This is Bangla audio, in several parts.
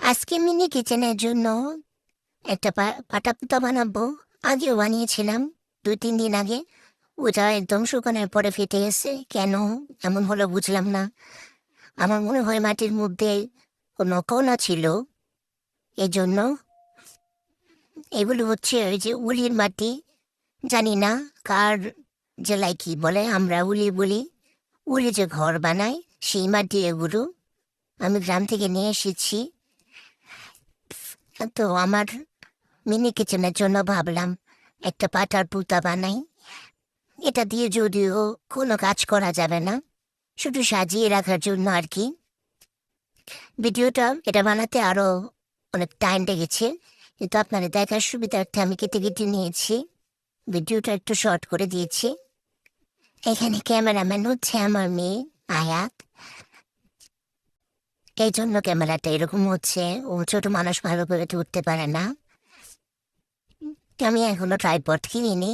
আজকে মিনি কিচেনের জন্য একটা পাটাপুতা বানাবো। আগেও বানিয়েছিলাম 2-3 দিন আগে। ওটা একদম শুকানোর পরে ফেটে গেছে। কেন এমন হলো বুঝলাম না। আমার মনে হয় মাটির মধ্যে কোনো কণা ছিল, এই জন্য। এগুলো হচ্ছে ওই যে উলির মাটি। জানি না কার জেলায় কি বলে, আমরা উলি বলি। উলি যে ঘর বানায় সেই মাটি এগুলো। আমি গ্রাম থেকে নিয়ে এসেছি। তো আমার মিনি কিচেনের জন্য ভাবলাম একটা পাটার পুতা বানাই। এটা দিয়ে যদিও কোনো কাজ করা যাবে না, শুধু সাজিয়ে রাখার জন্য আর কি। এটা বানাতে আরো অনেক টাইম লেগেছে, কিন্তু আপনাদের দেখার সুবিধার্থে আমি কেটে কেটে নিয়েছি। ভিডিওটা একটু শর্ট করে দিয়েছি। এখানে ক্যামেরাম্যান হচ্ছে আমার মেয়ে আয়াত। এই জন্য ক্যামেরাটা এরকম হচ্ছে, ও ছোট মানুষ ভালো করে উঠতে পারে না। আমি এখনো ট্রাইপড কিনিনি,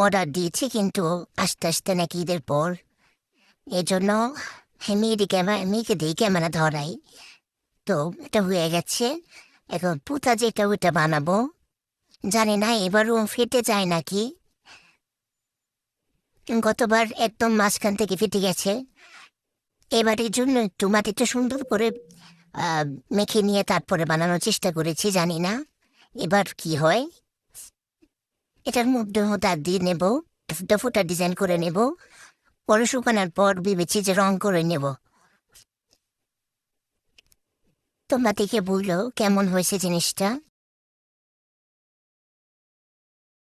অর্ডার দিয়েছি, কিন্তু আস্তে আস্তে নাকি ঈদের পর। এই জন্য মেয়েকে দিয়ে ক্যামেরা ধরাই। তো এটা হয়ে গেছে। এখন পুতা যেটা ওইটা বানাবো। জানি না এবারও ফেটে যায় নাকি। গতবার একদম মাঝখান থেকে ফেটে গেছে। এবারের জন্য একটু মাটিটা সুন্দর করে আহ, মেখে নিয়ে তারপরে বানানোর চেষ্টা করেছি, জানি না এবার কি হয়। এটার মধ্যে দাগ দিয়ে নেব, ফুটা ফুটা ডিজাইন করে নেব। পরে শুকানোর পর ভেবেছি যে রং করে নেব। তোমরা দেখে বললো কেমন হয়েছে জিনিসটা।